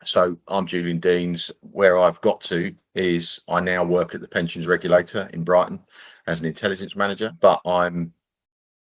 So I'm Julian Deans. Where I've got to is I now work at the pensions regulator in Brighton as an intelligence manager, but I'm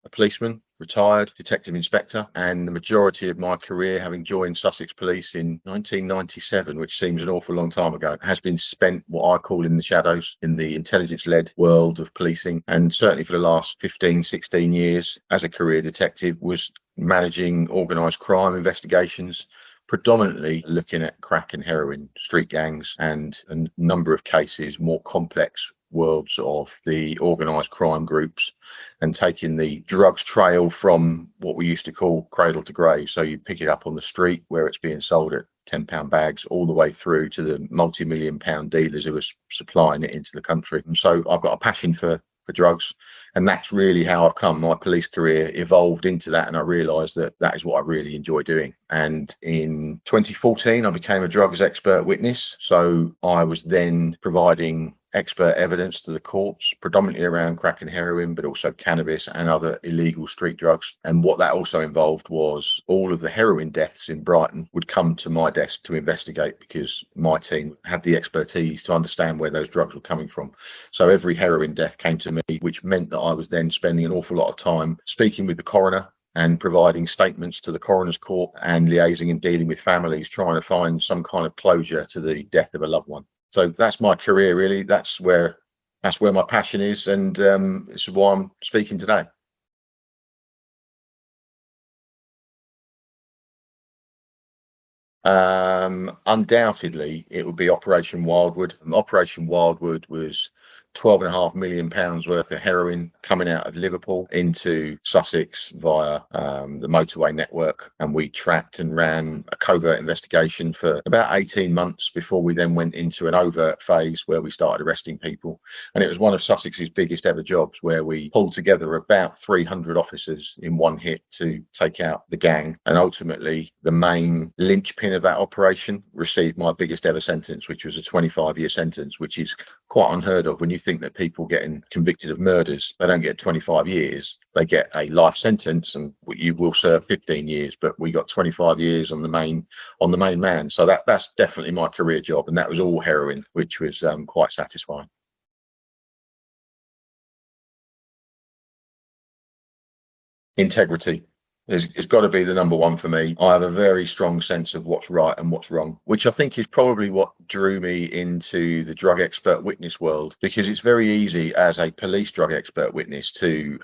a policeman, retired detective inspector, and the majority of my career, having joined Sussex Police in 1997, which seems an awful long time ago, has been spent what I call in the shadows, in the intelligence-led world of policing. And certainly for the last 15, 16 years as a career detective was managing organised crime investigations, predominantly looking at crack and heroin, street gangs, and a number of cases, more complex worlds of the organised crime groups, and taking the drugs trail from what we used to call cradle to grave. So you pick it up on the street where it's being sold at £10 bags, all the way through to the multi-million-pound dealers who are supplying it into the country. And so I've got a passion for drugs, and that's really how I've come. My police career evolved into that, and I realised that that is what I really enjoy doing. And in 2014 I became a drugs expert witness. So I was then providing expert evidence to the courts, predominantly around crack and heroin, but also cannabis and other illegal street drugs. And what that also involved was all of the heroin deaths in Brighton would come to my desk to investigate, because my team had the expertise to understand where those drugs were coming from. So every heroin death came to me, which meant that I was then spending an awful lot of time speaking with the coroner and providing statements to the coroner's court and liaising and dealing with families, trying to find some kind of closure to the death of a loved one. So that's my career, really. That's where my passion is, and this is why I'm speaking today. Undoubtedly, it would be Operation Wildwood. Operation Wildwood was £12.5 million worth of heroin coming out of Liverpool into Sussex via the motorway network, and we tracked and ran a covert investigation for about 18 months before we then went into an overt phase where we started arresting people. And it was one of Sussex's biggest ever jobs, where we pulled together about 300 officers in one hit to take out the gang. And ultimately, the main linchpin of that operation received my biggest ever sentence, which was a 25-year sentence, which is quite unheard of. When you think that people getting convicted of murders, they don't get 25 years, they get a life sentence, and you will serve 15 years, but we got 25 years on the main man. So that's definitely my career job, and that was all heroin, which was quite satisfying. Integrity. It's got to be the number one for me. I have a very strong sense of what's right and what's wrong, which I think is probably what drew me into the drug expert witness world, because it's very easy as a police drug expert witness to,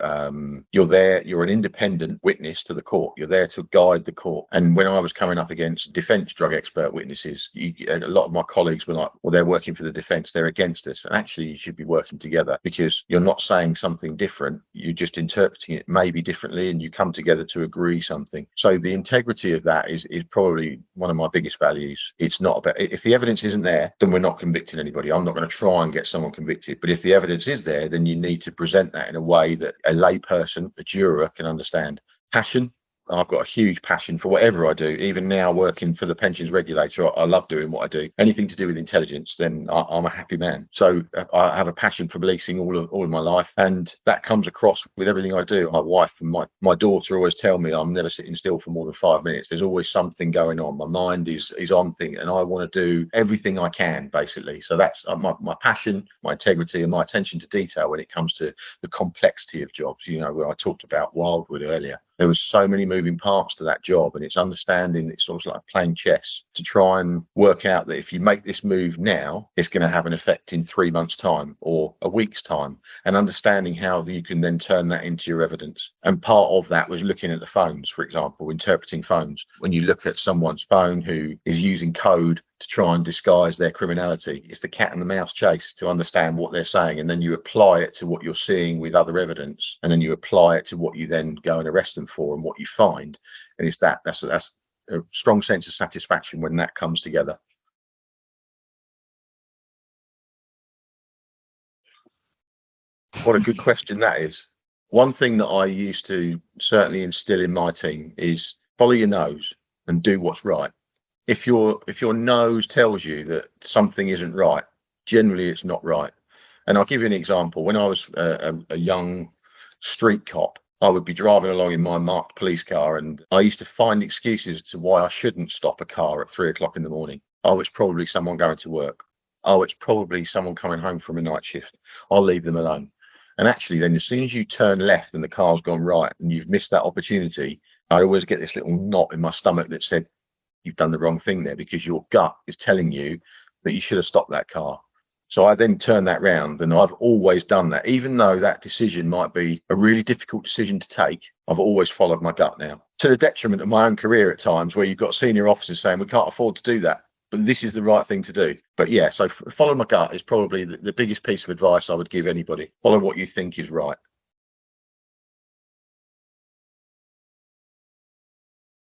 you're an independent witness to the court. You're there to guide the court. And when I was coming up against defence drug expert witnesses, a lot of my colleagues were like, well, they're working for the defence, they're against us. And actually, you should be working together, because you're not saying something different. You're just interpreting it maybe differently, and you come together to agree something. So the integrity of that is probably one of my biggest values. It's not about, if the evidence isn't there, then we're not convicting anybody. I'm not going to try and get someone convicted. But if the evidence is there, then you need to present that in a way that a layperson, a juror, can understand. Passion. I've got a huge passion for whatever I do. Even now, working for the pensions regulator, I love doing what I do. Anything to do with intelligence, then I'm a happy man. So I have a passion for policing all of my life, and that comes across with everything I do. My wife and my daughter always tell me I'm never sitting still for more than 5 minutes. There's always something going on. My mind is on things, and I want to do everything I can, basically. So that's my passion, my integrity, and my attention to detail when it comes to the complexity of jobs. Where I talked about Wildwood earlier. There was so many moving parts to that job, and it's understanding, it's sort of like playing chess to try and work out that if you make this move now, it's going to have an effect in 3 months' time or a week's time, and understanding how you can then turn that into your evidence. And part of that was looking at the phones, for example, interpreting phones. When you look at someone's phone who is using code to try and disguise their criminality, it's the cat and the mouse chase to understand what they're saying, and then you apply it to what you're seeing with other evidence, and then you apply it to what you then go and arrest them for and what you find. And it's that's a strong sense of satisfaction when that comes together. What a good question that is. One thing that I used to certainly instill in my team is follow your nose and do what's right. If your nose tells you that something isn't right, generally it's not right. And I'll give you an example. When I was a young street cop, I would be driving along in my marked police car, and I used to find excuses as to why I shouldn't stop a car at 3 o'clock in the morning. Oh, it's probably someone going to work. Oh, it's probably someone coming home from a night shift. I'll leave them alone. And actually, then as soon as you turn left and the car's gone right and you've missed that opportunity, I always get this little knot in my stomach that said, you've done the wrong thing there, because your gut is telling you that you should have stopped that car. So I then turn that round, and I've always done that. Even though that decision might be a really difficult decision to take, I've always followed my gut now, to the detriment of my own career at times, where you've got senior officers saying, we can't afford to do that, but this is the right thing to do. But yeah, so follow my gut is probably the biggest piece of advice I would give anybody. Follow what you think is right.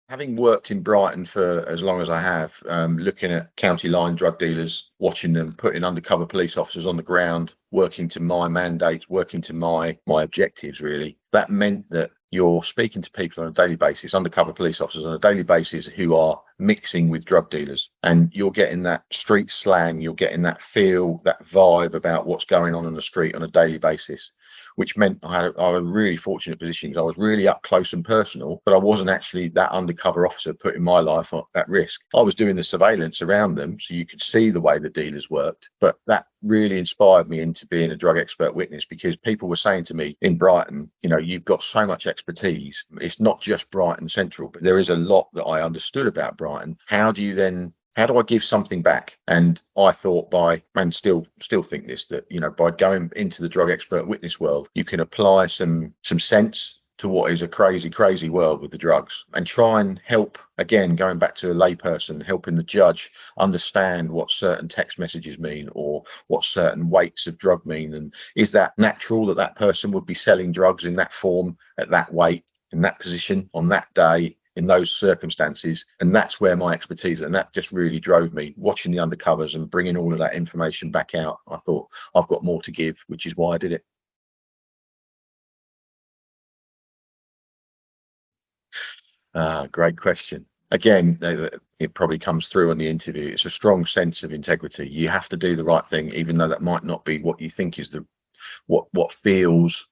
Having worked in Brighton for as long as I have, looking at county line drug dealers, watching them, putting undercover police officers on the ground, working to my mandates, working to my objectives, really, that meant that you're speaking to people on a daily basis, undercover police officers on a daily basis, who are mixing with drug dealers, and you're getting that street slang, you're getting that feel, that vibe about what's going on the street on a daily basis, which meant I had a really fortunate position, because I was really up close and personal, but I wasn't actually that undercover officer putting my life at risk. I was doing the surveillance around them, so you could see the way the dealers worked. But that really inspired me into being a drug expert witness, because people were saying to me in Brighton, you've got so much expertise. It's not just Brighton Central, but there is a lot that I understood about Brighton. How do I give something back? And I thought and still think this, that, by going into the drug expert witness world, you can apply some sense to what is a crazy world with the drugs, and try and help, again, going back to a layperson, helping the judge understand what certain text messages mean, or what certain weights of drug mean. And is that natural that that person would be selling drugs in that form, at that weight, in that position, on that day, in those circumstances? And that's where my expertise, and that just really drove me, watching the undercovers and bringing all of that information back out. I thought, I've got more to give, which is why I did it. Great question. Again, it probably comes through on the interview. It's a strong sense of integrity. You have to do the right thing, even though that might not be what you think is what feels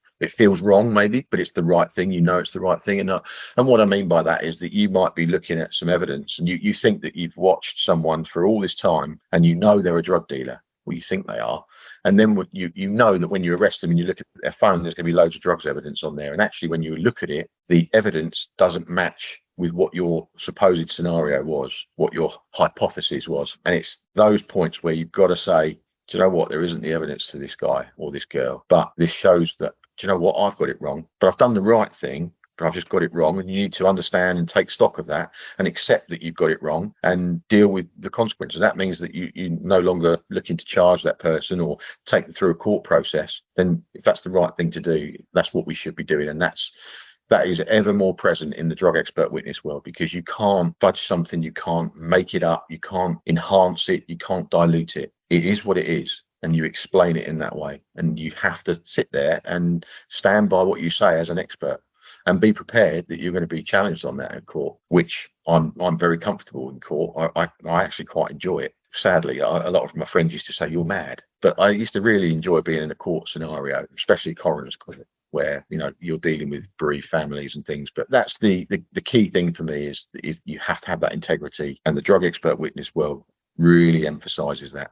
wrong, maybe, but it's the right thing. It's the right thing. And what I mean by that is that you might be looking at some evidence, and you think that you've watched someone for all this time, and they're a drug dealer. Well, you think they are. And then you know that when you arrest them and you look at their phone, there's going to be loads of drugs evidence on there. And actually, when you look at it, the evidence doesn't match with what your supposed scenario was, what your hypothesis was. And it's those points where you've got to say, do you know what? There isn't the evidence to this guy or this girl, but this shows that, do you know what? I've got it wrong, but I've done the right thing, but I've just got it wrong. And you need to understand and take stock of that, and accept that you've got it wrong, and deal with the consequences. That means that you no longer looking to charge that person or take them through a court process. Then if that's the right thing to do, that's what we should be doing. And that is ever more present in the drug expert witness world, because you can't fudge something, you can't make it up, you can't enhance it, you can't dilute it. It is what it is, and you explain it in that way. And you have to sit there and stand by what you say as an expert, and be prepared that you're going to be challenged on that in court, which I'm very comfortable in court. I actually quite enjoy it. Sadly, a lot of my friends used to say you're mad, but I used to really enjoy being in a court scenario, especially coroner's court, where you're dealing with bereaved families and things. But that's the key thing for me, is you have to have that integrity, and the drug expert witness world really emphasizes that.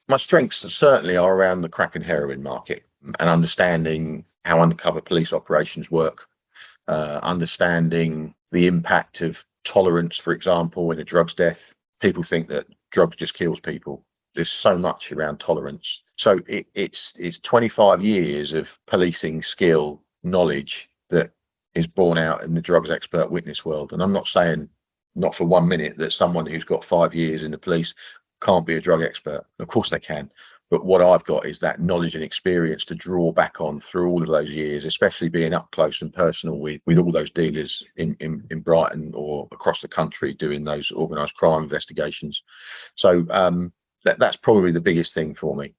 My strengths certainly are around the crack and heroin market, and understanding how undercover police operations work, understanding the impact of tolerance, for example, in a drugs death. People think that drugs just kills people. There's so much around tolerance. So it's 25 years of policing skill, knowledge, that is borne out in the drugs expert witness world. And I'm not saying, not for 1 minute, that someone who's got 5 years in the police can't be a drug expert. Of course they can. But what I've got is that knowledge and experience to draw back on through all of those years, especially being up close and personal with all those dealers in Brighton or across the country, doing those organised crime investigations. So that's probably the biggest thing for me.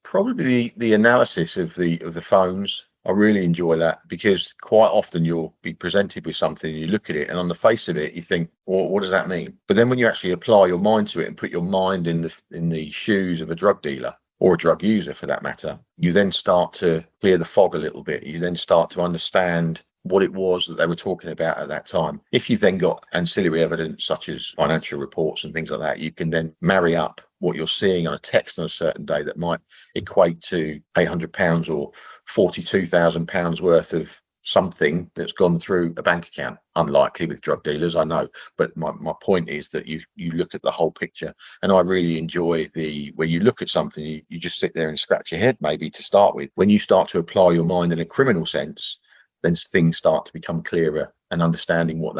Probably the analysis of the phones, I really enjoy that, because quite often you'll be presented with something and you look at it and on the face of it you think, well, what does that mean? But then when you actually apply your mind to it and put your mind in the shoes of a drug dealer, or a drug user for that matter, you then start to clear the fog a little bit. You then start to understand what it was that they were talking about at that time. If you've then got ancillary evidence such as financial reports and things like that, you can then marry up what you're seeing on a text on a certain day that might equate to £800 or £42,000 worth of something that's gone through a bank account. Unlikely with drug dealers, I know, but my point is that you look at the whole picture. And I really enjoy where you look at something, you just sit there and scratch your head maybe to start with. When you start to apply your mind in a criminal sense, then things start to become clearer, and understanding what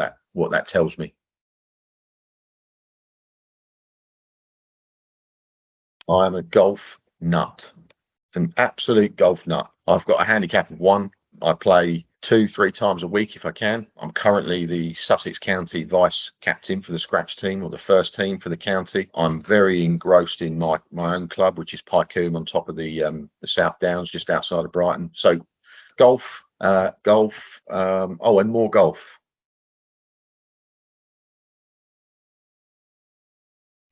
that tells me. I am a golf nut, an absolute golf nut. I've got a handicap of 1. I play 2-3 times a week if I can. I'm currently the Sussex County vice captain for the scratch team, or the first team for the county. I'm very engrossed in my own club, which is Pycombe, on top of the South Downs, just outside of Brighton. So golf, and more golf.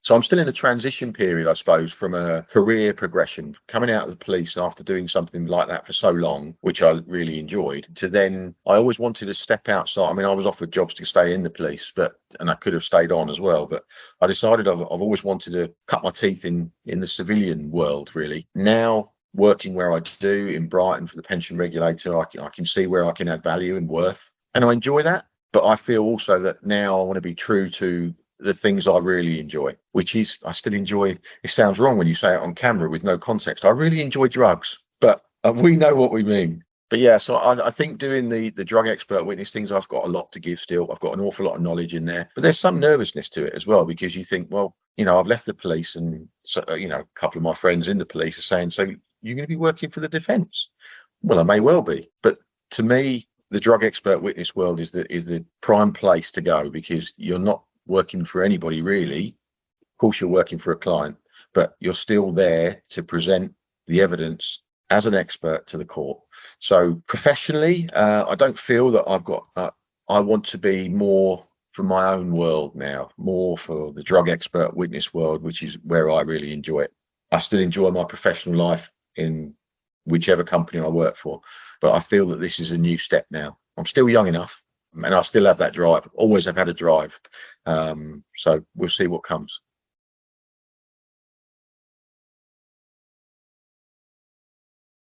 So I'm still in a transition period, I suppose, from a career progression, coming out of the police after doing something like that for so long, which I really enjoyed, to then I always wanted to step outside. I mean, I was offered jobs to stay in the police, and I could have stayed on as well, but I decided I've always wanted to cut my teeth in the civilian world, really. Now, working where I do in Brighton for the pension regulator, I can see where I can add value and worth, and I enjoy that. But I feel also that now I want to be true to the things I really enjoy, which is, I still enjoy, it sounds wrong when you say it on camera with no context, I really enjoy drugs, but we know what we mean. But yeah, so I think doing the drug expert witness things, I've got a lot to give still. I've got an awful lot of knowledge in there, but there's some nervousness to it as well, because you think, well, I've left the police, and so, a couple of my friends in the police are saying, so you're going to be working for the defence? Well, I may well be, but to me, the drug expert witness world is the prime place to go, because you're not working for anybody really. Of course, you're working for a client, but you're still there to present the evidence as an expert to the court. So professionally, I don't feel that I've got, I want to be more for my own world now, more for the drug expert witness world, which is where I really enjoy it. I still enjoy my professional life in whichever company I work for, but I feel that this is a new step now. I'm still young enough, and I still have that drive, always have had a drive. So we'll see what comes.